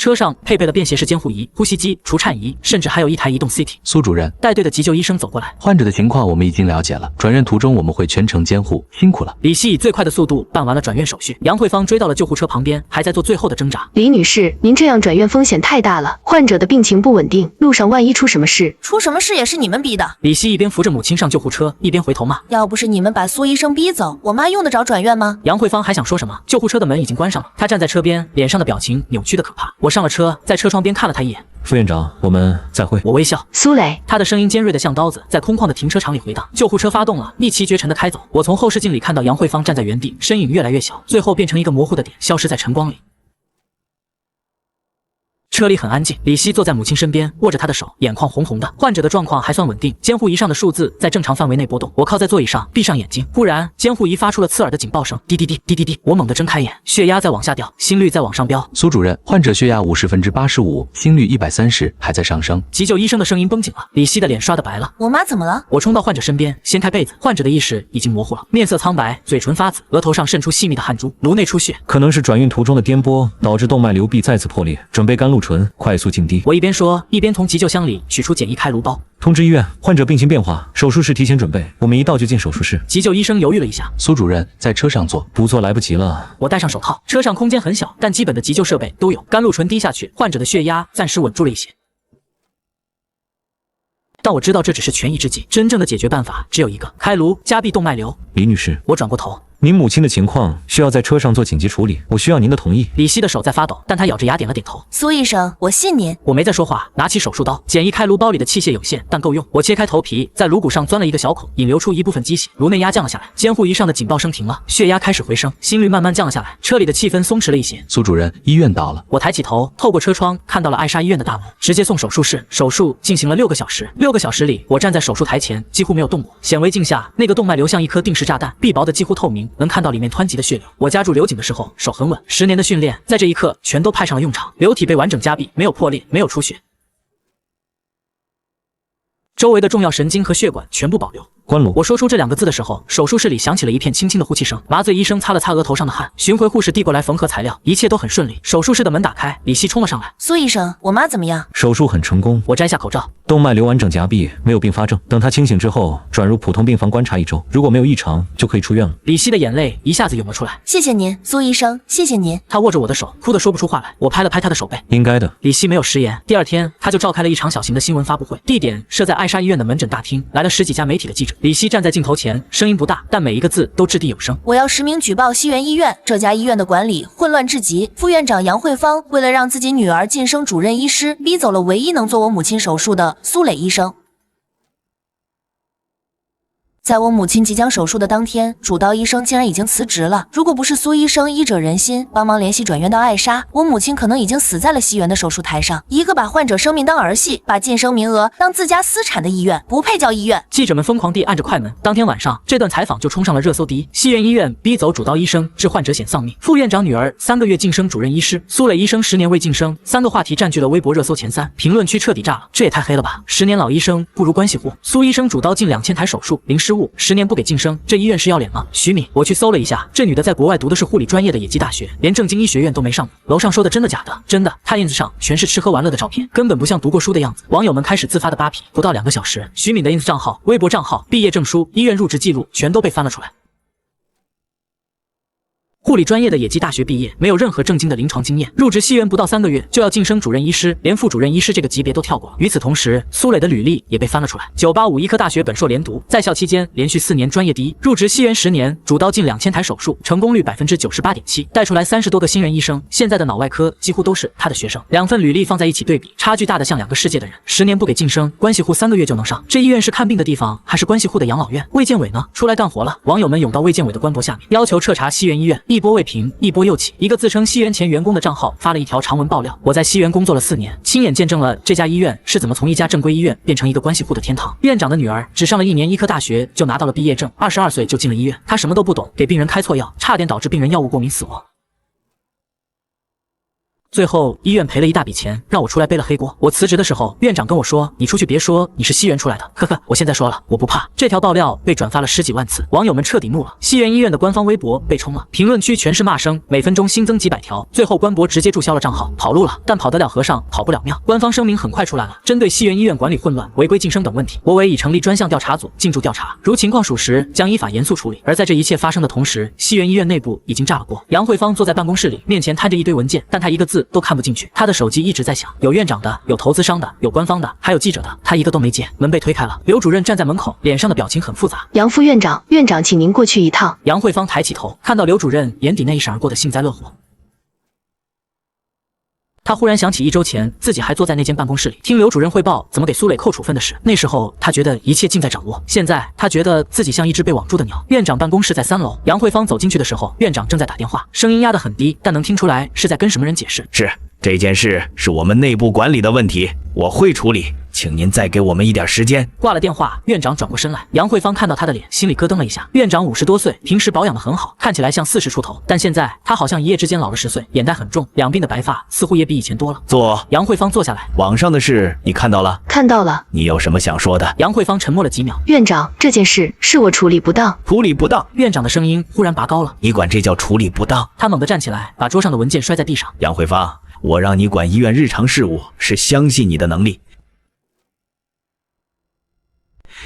车上配备了便携式监护仪、呼吸机、除颤仪，甚至还有一台移动 CT。苏主任，带队的急救医生走过来，患者的情况我们已经了解了，转院途中我们会全程监护，辛苦了。李希以最快的速度办完了转院手续，杨慧芳追到了救护车旁边，还在做最后的挣扎。李女士，您这样转院风险太大了，患者的病情不稳定，路上万一出什么事，出什么事也是你们逼的。李希一边扶着母亲上救护车，一边回头骂：要不是你们把苏医生逼走，我妈用得着转院吗？杨慧芳还想说什么，救护车的门已经关上了。她站在车边，脸上的表情扭曲的可怕。我上了车，在车窗边看了她一眼。副院长，我们再会。我微笑。苏磊，他的声音尖锐的像刀子，在空旷的停车场里回荡。救护车发动了，逆其绝尘的开走。我从后视镜里看到杨慧芳站在原地，身影越来越小，最后变成一个模糊的点，消失在晨光里。车里很安静，李希坐在母亲身边，握着她的手，眼眶红红的。患者的状况还算稳定，监护仪上的数字在正常范围内波动。我靠在座椅上，闭上眼睛，忽然监护仪发出了刺耳的警报声，滴滴滴滴滴滴。我猛地睁开眼，血压在往下掉，心率在往上飙。苏主任，患者血压50%/85%，心率130，还在上升。急救医生的声音绷紧了，李希的脸刷得白了。我妈怎么了？我冲到患者身边，掀开被子，患者的意识已经模糊了，面色苍白，嘴唇发紫，额头上渗出细密的汗珠，颅内出血，可能是转运途中的颠簸导致动脉瘤壁再次破裂，准备甘露醇，快速静滴。我一边说，一边从急救箱里取出简易开颅包。通知医院，患者病情变化，手术室提前准备，我们一到就进手术室。急救医生犹豫了一下，苏主任在车上坐，不坐来不及了。我戴上手套，车上空间很小，但基本的急救设备都有。甘露醇滴下去，患者的血压暂时稳住了一些。但我知道这只是权宜之计，真正的解决办法只有一个：开颅加闭动脉瘤。李女士，我转过头。您母亲的情况需要在车上做紧急处理，我需要您的同意。李希的手在发抖，但他咬着牙点了点头。苏医生，我信您。我没再说话，拿起手术刀。简易开颅包里的器械有限，但够用。我切开头皮，在颅骨上钻了一个小孔，引流出一部分机血，颅内压降了下来。监护仪上的警报声停了，血压开始回升，心率慢慢降了下来。车里的气氛松弛了一些。苏主任，医院到了。我抬起头，透过车窗看到了艾莎医院的大门，直接送手术室。手术进行了6个小时。6个小时里，我站在手术台前，几乎没有动过。显微镜下，那个动脉瘤像一颗定时炸弹，壁薄的几乎透明，能看到里面湍急的血流。我夹住瘤颈的时候，手很稳。10年的训练，在这一刻全都派上了用场。瘤体被完整夹闭，没有破裂，没有出血。周围的重要神经和血管全部保留。关颅。我说出这2个字的时候，手术室里响起了一片轻轻的呼气声。麻醉医生擦了擦额头上的汗，巡回护士递过来缝合材料，一切都很顺利。手术室的门打开，李希冲了上来。苏医生，我妈怎么样？手术很成功。我摘下口罩。动脉瘤完整夹闭，没有并发症。等她清醒之后，转入普通病房观察1周，如果没有异常，就可以出院了。李希的眼泪一下子涌了出来。谢谢您，苏医生，谢谢您。他握着我的手，哭得说不出话来。我拍了拍他的手背。应该的。李希没有食言。第2天，他就召开了一场小型的新闻发布会，地点设在艾莎医院的门诊大厅，来了10几家媒体的记者。李希站在镜头前，声音不大，但每一个字都掷地有声。我要实名举报西园医院，这家医院的管理混乱至极。副院长杨慧芳为了让自己女儿晋升主任医师，逼走了唯一能做我母亲手术的苏磊医生。在我母亲即将手术的当天，主刀医生竟然已经辞职了。如果不是苏医生医者仁心，帮忙联系转院到艾莎，我母亲可能已经死在了西园的手术台上。一个把患者生命当儿戏，把晋升名额当自家私产的医院，不配叫医院。记者们疯狂地按着快门。当天晚上，这段采访就冲上了热搜第一。西园医院逼走主刀医生，致患者险丧命。副院长女儿3个月晋升主任医师，苏磊医生10年未晋升。3个话题占据了微博热搜前3，评论区彻底炸了。这也太黑了吧！10年老医生不如关系户。苏医生主刀近2000台手术，零失误，10年不给晋升，这医院是要脸吗？徐敏，我去搜了一下，这女的在国外读的是护理专业的野鸡大学，连正经医学院都没上过。楼上说的真的假的？真的，她ins上全是吃喝玩乐的照片，根本不像读过书的样子。网友们开始自发的扒皮，不到2个小时，徐敏的ins账号、微博账号、毕业证书、医院入职记录全都被翻了出来。护理专业的野鸡大学毕业，没有任何正经的临床经验，入职西园不到3个月就要晋升主任医师，连副主任医师这个级别都跳过。与此同时，苏磊的履历也被翻了出来，985医科大学本硕连读，在校期间连续4年专业第一，入职西园10年，主刀近2000台手术，成功率98.7%，带出来30多个新人医生。现在的脑外科几乎都是他的学生。2份履历放在一起对比，差距大的像2个世界的人。10年不给晋升，关系户3个月就能上，这医院是看病的地方，还是关系户的养老院？卫健委呢？出来干活了！网友们涌到卫健委的官博下面，要求彻查西园医院。一波未平，一波又起。一个自称西园前员工的账号发了一条长文爆料：我在西园工作了4年，亲眼见证了这家医院是怎么从一家正规医院变成一个关系户的天堂。院长的女儿只上了1年医科大学就拿到了毕业证，22岁就进了医院。她什么都不懂，给病人开错药，差点导致病人药物过敏死亡。最后医院赔了一大笔钱，让我出来背了黑锅。我辞职的时候，院长跟我说，你出去别说你是西园出来的。呵呵，我现在说了，我不怕。这条爆料被转发了10几万次，网友们彻底怒了。西园医院的官方微博被冲了，评论区全是骂声，每分钟新增几百条。最后官博直接注销了账号，跑路了。但跑得了和尚跑不了庙，官方声明很快出来了，针对西园医院管理混乱、违规晋升等问题，国委已成立专项调查组进驻调查，如情况属实，将依法严肃处理。而在这一切发生的同时，西园医院内部已经炸了锅。杨慧芳坐在办公室里，面前摊着一堆文件，但她一个字都看不进去。她的手机一直在响，有院长的，有投资商的，有官方的，还有记者的，她一个都没接。门被推开了，刘主任站在门口，脸上的表情很复杂。杨副院长，院长，请您过去一趟。杨慧芳抬起头，看到刘主任，眼底那一闪而过的幸灾乐祸。他忽然想起1周前自己还坐在那间办公室里听刘主任汇报怎么给苏磊扣处分的事，那时候他觉得一切尽在掌握，现在他觉得自己像一只被网住的鸟。院长办公室在3楼，杨慧芳走进去的时候，院长正在打电话，声音压得很低，但能听出来是在跟什么人解释。是，这件事是我们内部管理的问题，我会处理，请您再给我们一点时间。挂了电话，院长转过身来，杨慧芳看到他的脸，心里咯噔了一下。院长50多岁，平时保养得很好，看起来像40出头，但现在他好像一夜之间老了10岁，眼袋很重，两鬓的白发似乎也比以前多了。坐。杨慧芳坐下来。网上的事你看到了？看到了。你有什么想说的？杨慧芳沉默了几秒。院长，这件事是我处理不当。处理不当？院长的声音忽然拔高了。你管这叫处理不当？他猛地站起来，把桌上的文件摔在地上。杨慧芳，我让你管医院日常事务，是相信你的能力。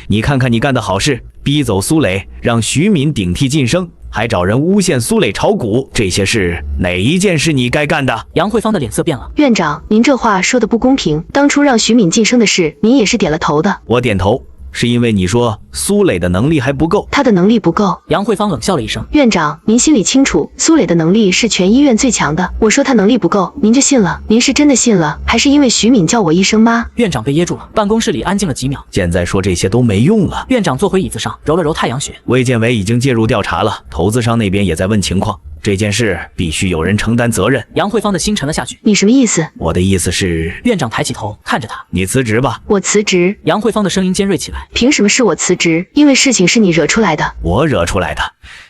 你看看你干的好事，逼走苏磊，让徐敏顶替晋升，还找人诬陷苏磊炒股，这些事哪一件是你该干的？杨慧芳的脸色变了。院长，您这话说的不公平，当初让徐敏晋升的事，您也是点了头的。我点头是因为你说苏磊的能力还不够。他的能力不够。杨慧芳冷笑了一声。院长，您心里清楚，苏磊的能力是全医院最强的。我说他能力不够，您就信了？您是真的信了，还是因为徐敏叫我一声妈？院长被噎住了，办公室里安静了几秒。现在说这些都没用了。院长坐回椅子上，揉了揉太阳穴。卫健委已经介入调查了，投资商那边也在问情况。这件事必须有人承担责任。杨慧芳的心沉了下去。你什么意思？我的意思是……院长抬起头看着他。你辞职吧。我辞职。杨慧芳的声音尖锐起来。凭什么是我辞职？因为事情是你惹出来的。我惹出来的？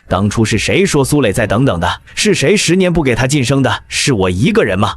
当初是谁说苏磊再等等的？是谁10年不给他晋升的？是我一个人吗？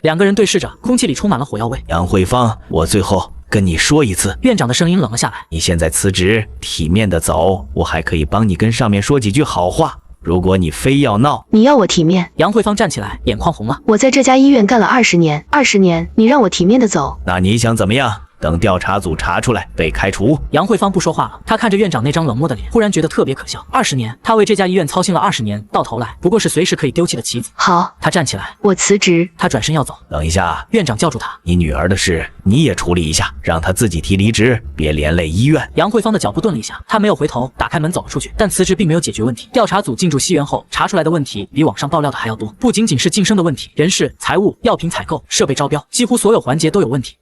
两个人对视着，空气里充满了火药味。杨慧芳，我最后跟你说一次。院长的声音冷了下来。你现在辞职，体面的走，我还可以帮你跟上面说几句好话。如果你非要闹，你要我体面？杨慧芳站起来，眼眶红了。我在这家医院干了20年，20年，你让我体面的走？那你想怎么样？等调查组查出来，被开除。杨慧芳不说话了，她看着院长那张冷漠的脸，忽然觉得特别可笑。20年，她为这家医院操心了20年，到头来不过是随时可以丢弃的棋子。好，她站起来，我辞职。她转身要走。等一下，院长叫住她，你女儿的事你也处理一下，让她自己提离职，别连累医院。杨慧芳的脚步顿了一下，她没有回头，打开门走了出去。但辞职并没有解决问题。调查组进驻西园后，查出来的问题比网上爆料的还要多，不仅仅是晋升的问题，人事、财务、药品采购、设备招标，几乎所有环节都有问题。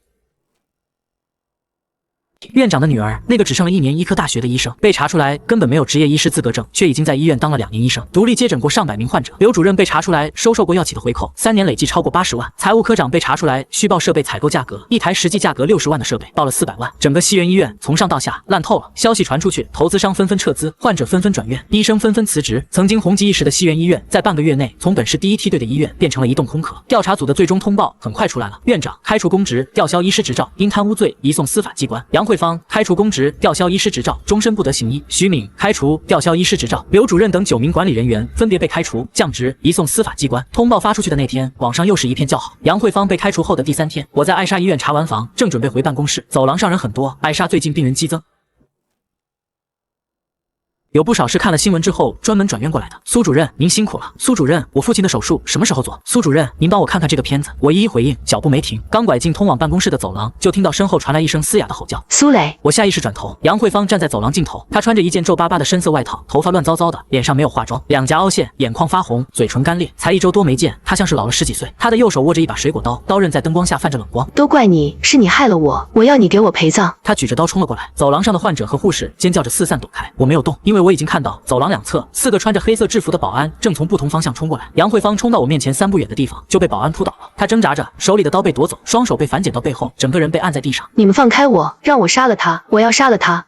院长的女儿，那个只剩了1年医科大学的医生，被查出来根本没有执业医师资格证，却已经在医院当了2年医生，独立接诊过上百名患者。刘主任被查出来收受过药企的回扣，3年累计超过80万。财务科长被查出来虚报设备采购价格，一台实际价格60万的设备报了400万。整个西园医院从上到下烂透了，消息传出去，投资商纷纷撤资，患者纷纷转院，医生纷纷辞职。曾经红极一时的西园医院，在半个月内从本市第1梯队的医院变成了一栋空壳。调查组的最终通报很快出来了，院长开除公职，吊销医师执照，因贪污罪移送司法机关。杨慧芳开除公职，吊销医师执照，终身不得行医。徐敏开除，吊销医师执照。刘主任等9名管理人员分别被开除、降职、移送司法机关。通报发出去的那天，网上又是一片叫好。杨慧芳被开除后的第3天，我在艾莎医院查完房，正准备回办公室，走廊上人很多。艾莎最近病人激增。有不少是看了新闻之后专门转院过来的。苏主任，您辛苦了。苏主任，我父亲的手术什么时候做？苏主任，您帮我看看这个片子。我一一回应，脚步没停，刚拐进通往办公室的走廊，就听到身后传来一声嘶哑的吼叫。苏磊！我下意识转头，杨慧芳站在走廊尽头，她穿着一件皱巴巴的深色外套，头发乱糟糟的，脸上没有化妆，两颊凹陷，眼眶发红，嘴唇干裂。才1周多没见，她像是老了10几岁。她的右手握着一把水果刀，刀刃在灯光下泛着冷光。都怪你，是你害了我，我要你给我陪葬。她举着刀冲了过来，走廊上的患者和护士尖叫着四散躲开。我没有动，因为我已经看到走廊2侧4个穿着黑色制服的保安正从不同方向冲过来。杨慧芳冲到我面前3步远的地方，就被保安扑倒了。她挣扎着，手里的刀被夺走，双手被反剪到背后，整个人被按在地上。你们放开我，让我杀了他，我要杀了他。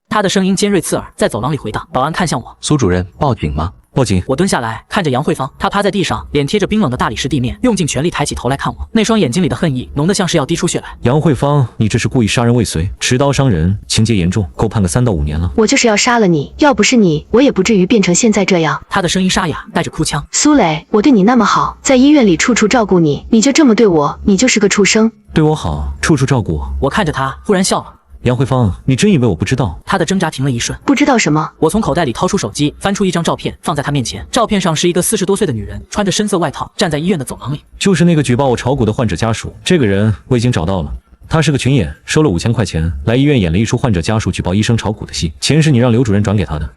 他的声音尖锐刺耳，在走廊里回荡。保安看向我，苏主任，报警吗？报警！我蹲下来看着杨慧芳，她趴在地上，脸贴着冰冷的大理石地面，用尽全力抬起头来看我，那双眼睛里的恨意浓得像是要滴出血来。杨慧芳，你这是故意杀人未遂，持刀伤人，情节严重，够判个3到5年了。我就是要杀了你，要不是你，我也不至于变成现在这样。她的声音沙哑，带着哭腔。苏磊，我对你那么好，在医院里处处照顾你，你就这么对我，你就是个畜生。对我好，处处照顾我。我看着她，忽然笑了。杨慧芳，你真以为我不知道？她的挣扎停了一瞬。不知道什么？我从口袋里掏出手机，翻出一张照片，放在她面前。照片上是一个40多岁的女人，穿着深色外套，站在医院的走廊里。就是那个举报我炒股的患者家属。这个人我已经找到了，他是个群演，收了5000块钱，来医院演了一出患者家属举报医生炒股的戏，钱是你让刘主任转给他的。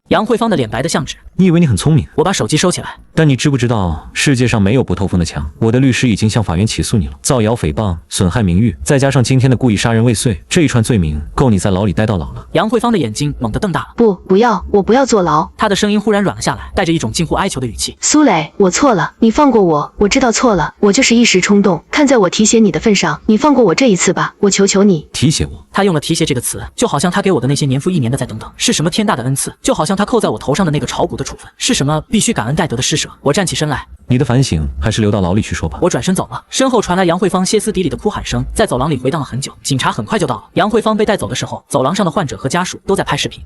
杨慧芳的脸白得像纸。你以为你很聪明？我把手机收起来。但你知不知道，世界上没有不透风的墙？我的律师已经向法院起诉你了，造谣诽谤、损害名誉，再加上今天的故意杀人未遂，这一串罪名够你在牢里待到老了。杨慧芳的眼睛猛地瞪大了。不要，我不要坐牢。她的声音忽然软了下来，带着一种近乎哀求的语气。苏磊，我错了，你放过我，我知道错了，我就是一时冲动。看在我提携你的份上，你放过我这一次吧，我求求你。提携我？他用了提携这个词，就好像他给我的那些年复一年的再等等是什么天大的恩赐，就好像他扣在我头上的那个炒股的处分是什么必须感恩戴德的施舍。我站起身来，你的反省还是留到牢里去说吧。我转身走了，身后传来杨慧芳歇斯底里的哭喊声，在走廊里回荡了很久。警察很快就到了。杨慧芳被带走的时候，走廊上的患者和家属都在拍视频。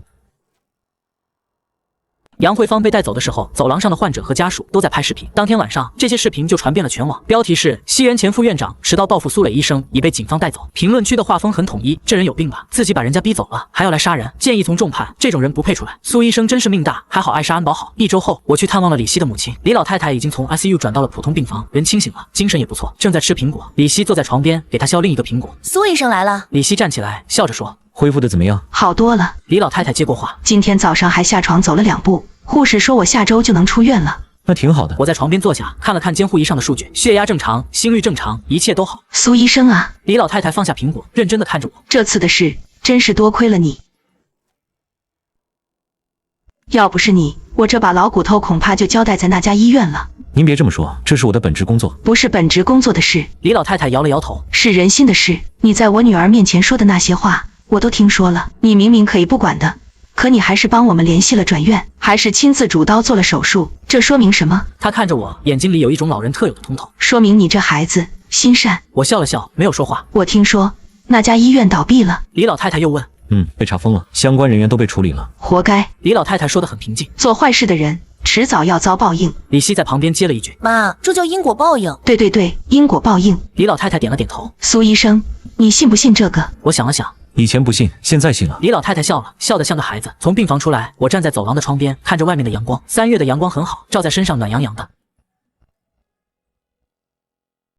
杨慧芳被带走的时候，走廊上的患者和家属都在拍视频。当天晚上，这些视频就传遍了全网，标题是“西园前副院长持刀报复苏磊医生，已被警方带走”。评论区的画风很统一，这人有病吧？自己把人家逼走了，还要来杀人，建议从重判，这种人不配出来。苏医生真是命大，还好艾莎安保好。1周后，我去探望了李希的母亲，李老太太已经从 ICU 转到了普通病房，人清醒了，精神也不错，正在吃苹果。李希坐在床边，给她削另一个苹果。苏医生来了。李希站起来，笑着说：“恢复的怎么样？”好多了。李老太太接过话：“今天早上还下床走了2步。护士说我下周就能出院了。”那挺好的。我在床边坐下，看了看监护仪上的数据，血压正常，心率正常，一切都好。苏医生啊，李老太太放下苹果，认真的看着我。这次的事真是多亏了你，要不是你，我这把老骨头恐怕就交代在那家医院了。您别这么说，这是我的本职工作。不是本职工作的事。李老太太摇了摇头。是人心的事。你在我女儿面前说的那些话，我都听说了。你明明可以不管的，可你还是帮我们联系了转院，还是亲自主刀做了手术，这说明什么？他看着我，眼睛里有一种老人特有的通透。说明你这孩子心善。我笑了笑，没有说话。我听说那家医院倒闭了。李老太太又问。被查封了，相关人员都被处理了。活该。李老太太说得很平静。做坏事的人迟早要遭报应。李希在旁边接了一句：“妈，这叫因果报应。”对，因果报应。李老太太点了点头。苏医生，你信不信这个？我想了想。以前不信，现在信了。李老太太笑了，笑得像个孩子。从病房出来，我站在走廊的窗边，看着外面的阳光。3月的阳光很好，照在身上暖洋洋的。